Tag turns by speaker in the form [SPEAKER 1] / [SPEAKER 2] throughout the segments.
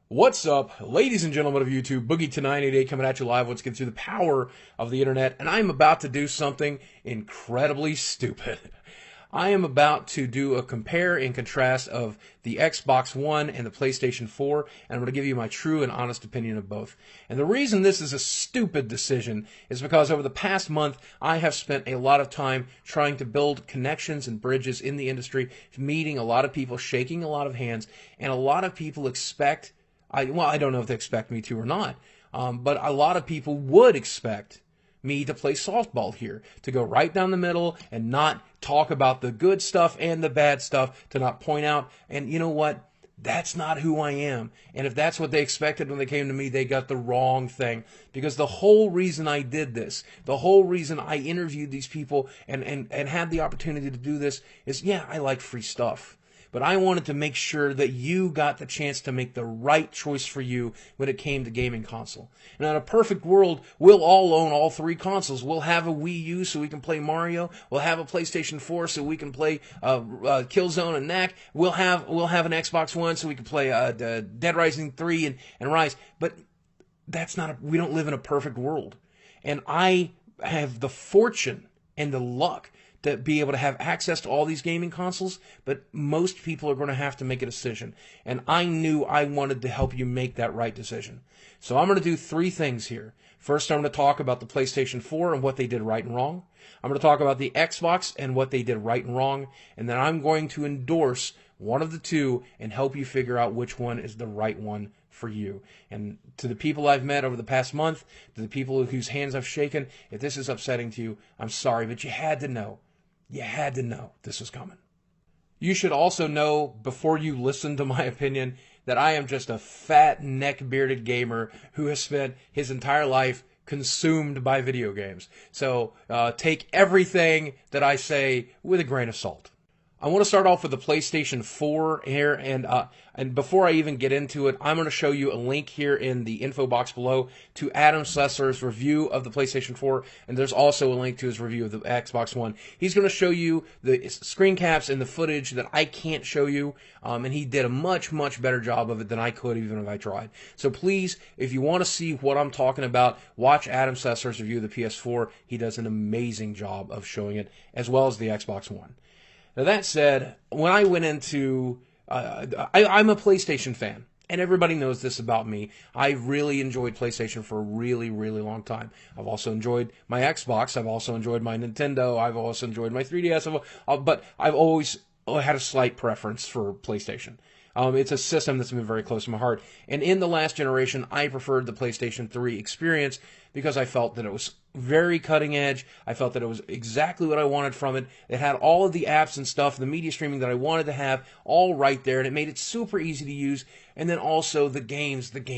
[SPEAKER 1] What's up, ladies and gentlemen of YouTube? Boogie to 988 coming at you live once again through the power of the internet, and I'm about to do something incredibly stupid. I am about to do a compare and contrast of the Xbox One and the PlayStation 4, and I'm going to give you my true and honest opinion of both. And the reason this is a stupid decision is because over the past month, I have spent a lot of time trying to build connections and bridges in the industry, meeting a lot of people, shaking a lot of hands, and a lot of people expect I don't know if they expect me to or not, but a lot of people would expect me to play softball here, to go right down the middle and not talk about the good stuff and the bad stuff, to not point out, and you know what? That's not who I am. And if that's what they expected when they came to me, they got the wrong thing. Because the whole reason I did this, the whole reason I interviewed these people and had the opportunity to do this is, yeah, I like free stuff. But I wanted to make sure that you got the chance to make the right choice for you when it came to gaming console. Now, in a perfect world, we'll all own all three consoles. We'll have a Wii U so we can play Mario. We'll have a PlayStation 4 so we can play Killzone and Knack. We'll have an Xbox One so we can play Dead Rising 3 and Rise. But that's not. We don't live in a perfect world. And I have the fortune and the luck to be able to have access to all these gaming consoles, but most people are going to have to make a decision. And I knew I wanted to help you make that right decision. So I'm going to do three things here. First, I'm going to talk about the PlayStation 4 and what they did right and wrong. I'm going to talk about the Xbox and what they did right and wrong. And then I'm going to endorse one of the two and help you figure out which one is the right one for you. And to the people I've met over the past month, to the people whose hands I've shaken, if this is upsetting to you, I'm sorry, but you had to know. You had to know this was coming. You should also know, before you listen to my opinion, that I am just a fat, neck-bearded gamer who has spent his entire life consumed by video games. So take everything that I say with a grain of salt. I want to start off with the PlayStation 4 here, and before I even get into it, I'm going to show you a link here in the info box below to Adam Sessler's review of the PlayStation 4, and there's also a link to his review of the Xbox One. He's going to show you the screen caps and the footage that I can't show you, and he did a much, much better job of it than I could even if I tried. So please, if you want to see what I'm talking about, watch Adam Sessler's review of the PS4. He does an amazing job of showing it, as well as the Xbox One. Now, that said, when I went into, I'm a PlayStation fan, and everybody knows this about me. I really enjoyed PlayStation for a really, really long time. I've also enjoyed my Xbox. I've also enjoyed my Nintendo. I've also enjoyed my 3DS. But I've always had a slight preference for PlayStation. It's a system that's been very close to my heart. And in the last generation, I preferred the PlayStation 3 experience because I felt that it was very cutting edge. I felt that it was exactly what I wanted from it. It had all of the apps and stuff, the media streaming that I wanted to have, all right there, and it made it super easy to use. And then also the games. And the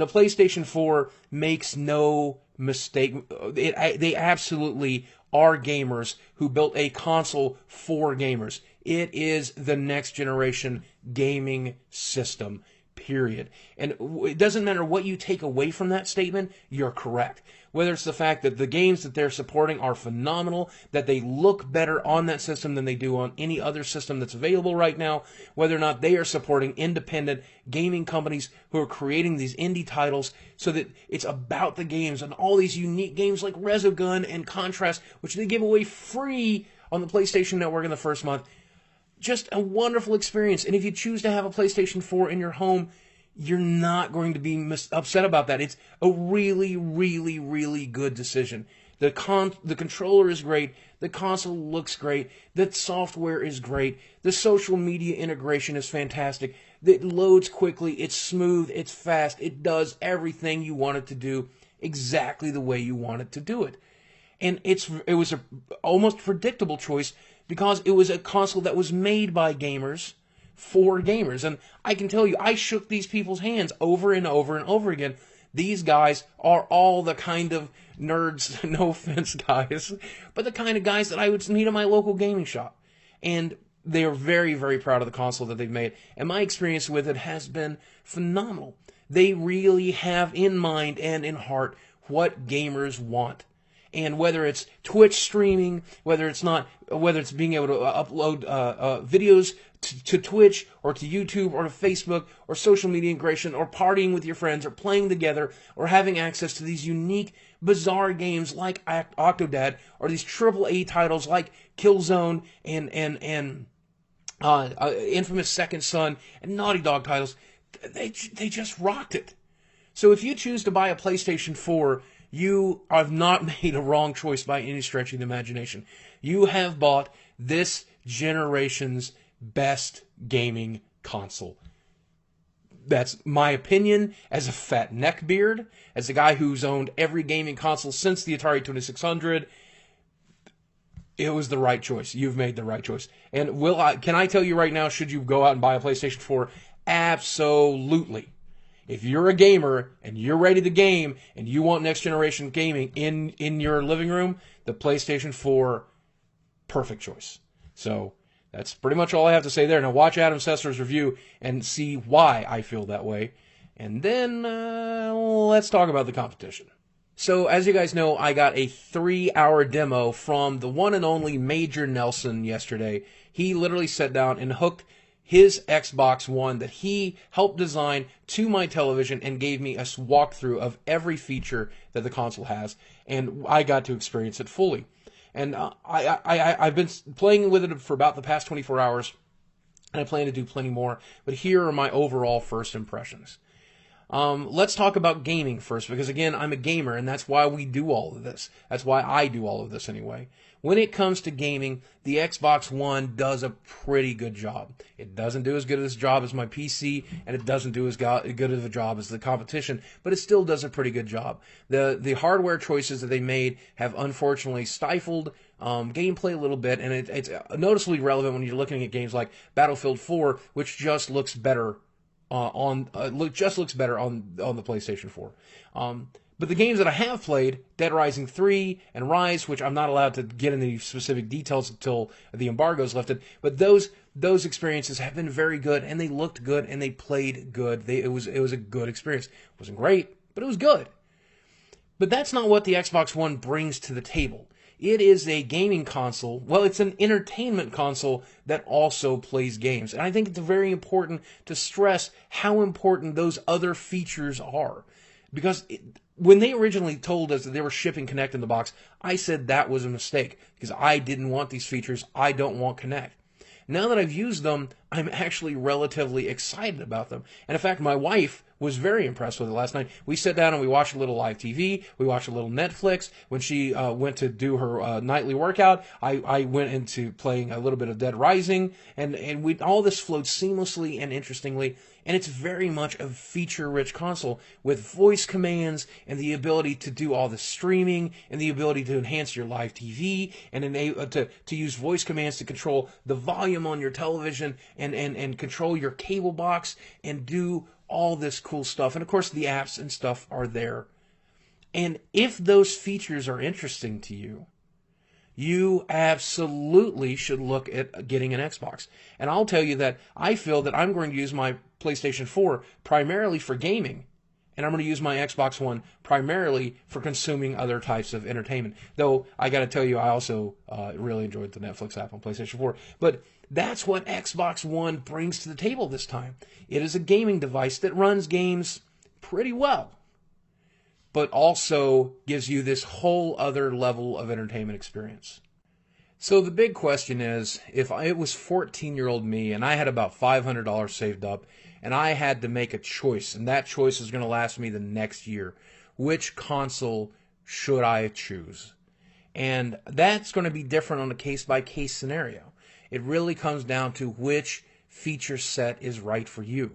[SPEAKER 1] PlayStation 4 makes no mistake. They absolutely are gamers who built a console for gamers. It is the next generation gaming system, period. And it doesn't matter what you take away from that statement, you're correct. Whether it's the fact that the games that they're supporting are phenomenal, that they look better on that system than they do on any other system that's available right now, whether or not they are supporting independent gaming companies who are creating these indie titles so that it's about the games and all these unique games like Resogun and Contrast, which they give away free on the PlayStation Network in the first month. Just a wonderful experience. And if you choose to have a PlayStation 4 in your home, you're not going to be upset about that. It's a really, really, really good decision. The controller is great. The console looks great. The software is great. The social media integration is fantastic. It loads quickly. It's smooth. It's fast. It does everything you want it to do exactly the way you want it to do it. And it was a almost predictable choice because it was a console that was made by gamers for gamers. And I can tell you, I shook these people's hands over and over and over again. These guys are all the kind of nerds, no offense guys, but the kind of guys that I would meet at my local gaming shop. And they are very, very proud of the console that they've made. And my experience with it has been phenomenal. They really have in mind and in heart what gamers want. And whether it's Twitch streaming, whether it's being able to upload videos to Twitch or to YouTube or to Facebook or social media integration or partying with your friends or playing together or having access to these unique, bizarre games like Octodad or these AAA titles like Killzone and Infamous Second Son and Naughty Dog titles, they just rocked it. So if you choose to buy a PlayStation 4, you have not made a wrong choice by any stretch of the imagination. You have bought this generation's best gaming console. That's my opinion as a fat neckbeard, as a guy who's owned every gaming console since the Atari 2600. It was the right choice. You've made the right choice. And can I tell you right now, should you go out and buy a PlayStation 4? Absolutely. If you're a gamer and you're ready to game and you want next generation gaming in your living room, the PlayStation 4, perfect choice. So that's pretty much all I have to say there. Now watch Adam Sessler's review and see why I feel that way. And then let's talk about the competition. So as you guys know, I got a 3-hour demo from the one and only Major Nelson yesterday. He literally sat down and hooked his Xbox One that he helped design to my television and gave me a walkthrough of every feature that the console has, and I got to experience it fully. And I've been playing with it for about the past 24 hours, and I plan to do plenty more, but here are my overall first impressions. Let's talk about gaming first, because again, I'm a gamer, and that's why we do all of this. That's why I do all of this anyway. When it comes to gaming, the Xbox One does a pretty good job. It doesn't do as good a job as my PC, and it doesn't do as good of a job as the competition, but it still does a pretty good job. The hardware choices that they made have unfortunately stifled gameplay a little bit, and it's noticeably relevant when you're looking at games like Battlefield 4, which just looks better on the PlayStation 4. But the games that I have played, Dead Rising 3 and Rise, which I'm not allowed to get into any specific details until the embargo is lifted, but those experiences have been very good, and they looked good, and they played good. It was a good experience. It wasn't great, but it was good. But that's not what the Xbox One brings to the table. It is a gaming console. Well, it's an entertainment console that also plays games. And I think it's very important to stress how important those other features are. Because when they originally told us that they were shipping Kinect in the box, I said that was a mistake. Because I didn't want these features. I don't want Kinect. Now that I've used them, I'm actually relatively excited about them. And in fact, my wife was very impressed with it last night. We sat down and we watched a little live TV. We watched a little Netflix. When she went to do her nightly workout, I went into playing a little bit of Dead Rising. And all this flowed seamlessly and interestingly. And it's very much a feature-rich console with voice commands and the ability to do all the streaming and the ability to enhance your live TV and to use voice commands to control the volume on your television and control your cable box and do all this cool stuff. And of course, the apps and stuff are there. And if those features are interesting to you, you absolutely should look at getting an Xbox. And I'll tell you that I feel that I'm going to use my PlayStation 4 primarily for gaming, and I'm going to use my Xbox One primarily for consuming other types of entertainment. Though, I got to tell you, I also really enjoyed the Netflix app on PlayStation 4. But that's what Xbox One brings to the table this time. It is a gaming device that runs games pretty well, but also gives you this whole other level of entertainment experience. So the big question is, if it was 14-year-old me and I had about $500 saved up and I had to make a choice, and that choice is going to last me the next year, which console should I choose? And that's going to be different on a case-by-case scenario. It really comes down to which feature set is right for you.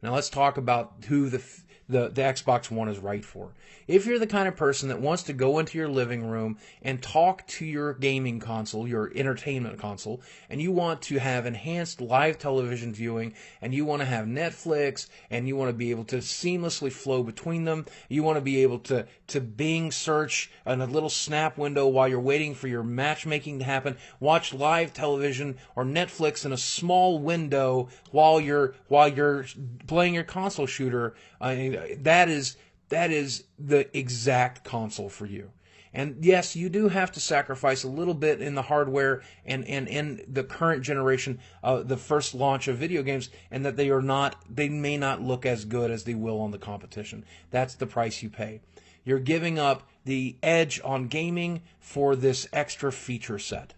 [SPEAKER 1] Now let's talk about who the Xbox One is right for. If you're the kind of person that wants to go into your living room and talk to your gaming console, your entertainment console, and you want to have enhanced live television viewing, and you want to have Netflix, and you want to be able to seamlessly flow between them, you want to be able to Bing search in a little snap window while you're waiting for your matchmaking to happen, watch live television or Netflix in a small window while you're playing your console shooter, that is the exact console for you. And yes, you do have to sacrifice a little bit in the hardware and the current generation, the first launch of video games, and that they may not look as good as they will on the competition. That's the price you pay. You're giving up the edge on gaming for this extra feature set.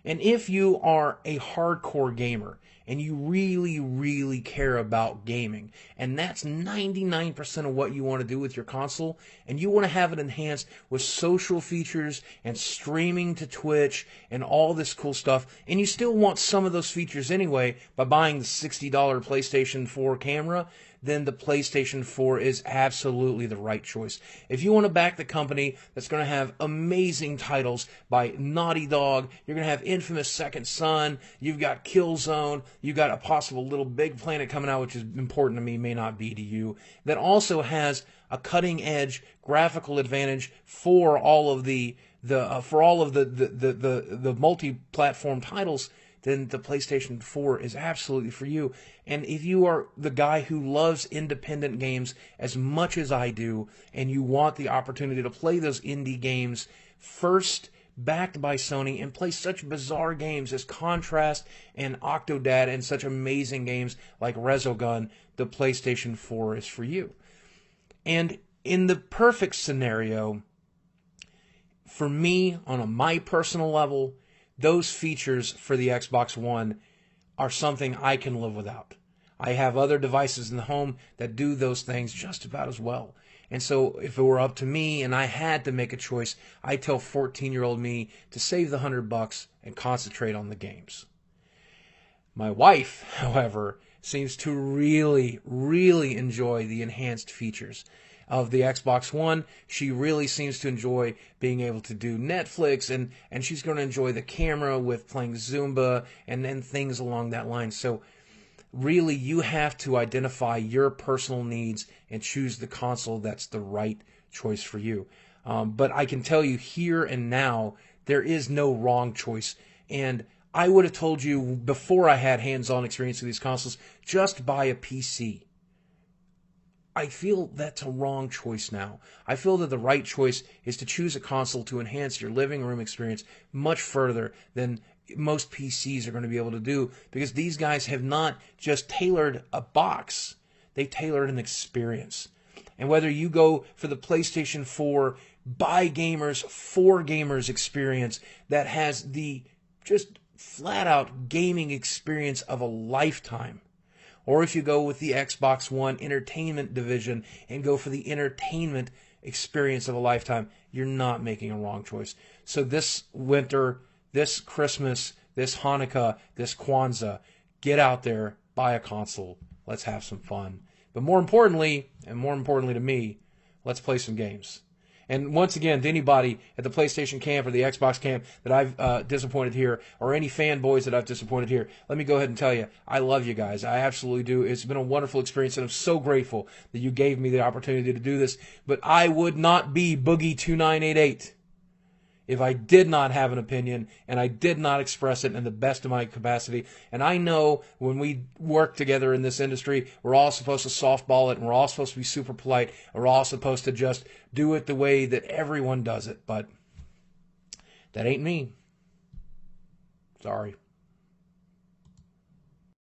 [SPEAKER 1] And if you are a hardcore gamer and you really, really care about gaming, and that's 99% of what you want to do with your console, and you want to have it enhanced with social features and streaming to Twitch and all this cool stuff, and you still want some of those features anyway by buying the $60 PlayStation 4 camera, then the PlayStation 4 is absolutely the right choice. If you want to back the company that's going to have amazing titles by Naughty Dog, you're going to have Infamous Second Son, you've got Killzone, you've got a possible Little Big Planet coming out, which is important to me, may not be to you, that also has a cutting-edge graphical advantage for all of the multi-platform titles, then the PlayStation 4 is absolutely for you. And if you are the guy who loves independent games as much as I do, and you want the opportunity to play those indie games first, backed by Sony, and play such bizarre games as Contrast and Octodad, and such amazing games like Resogun, the PlayStation 4 is for you. And in the perfect scenario, for me, on my personal level, those features for the Xbox One are something I can live without. I have other devices in the home that do those things just about as well. And so if it were up to me and I had to make a choice, I'd tell 14-year-old me to save the $100 and concentrate on the games. My wife, however, seems to really, really enjoy the enhanced features of the Xbox One. She really seems to enjoy being able to do Netflix, and she's going to enjoy the camera with playing Zumba and then things along that line. So really, you have to identify your personal needs and choose the console that's the right choice for you. But I can tell you here and now, there is no wrong choice. And I would have told you before I had hands-on experience with these consoles, just buy a PC. I feel that's a wrong choice now. I feel that the right choice is to choose a console to enhance your living room experience much further than most PCs are going to be able to do, because these guys have not just tailored a box, they've tailored an experience. And whether you go for the PlayStation 4 by gamers, for gamers experience that has the just flat out gaming experience of a lifetime, or if you go with the Xbox One entertainment division and go for the entertainment experience of a lifetime, you're not making a wrong choice. So this winter, this Christmas, this Hanukkah, this Kwanzaa, get out there, buy a console. Let's have some fun. But more importantly, and more importantly to me, let's play some games. And once again, to anybody at the PlayStation camp or the Xbox camp that I've disappointed here, or any fanboys that I've disappointed here, let me go ahead and tell you, I love you guys. I absolutely do. It's been a wonderful experience, and I'm so grateful that you gave me the opportunity to do this. But I would not be Boogie2988 if I did not have an opinion and I did not express it in the best of my capacity. And I know when we work together in this industry, we're all supposed to softball it, and we're all supposed to be super polite, and we're all supposed to just do it the way that everyone does it. But that ain't me. Sorry.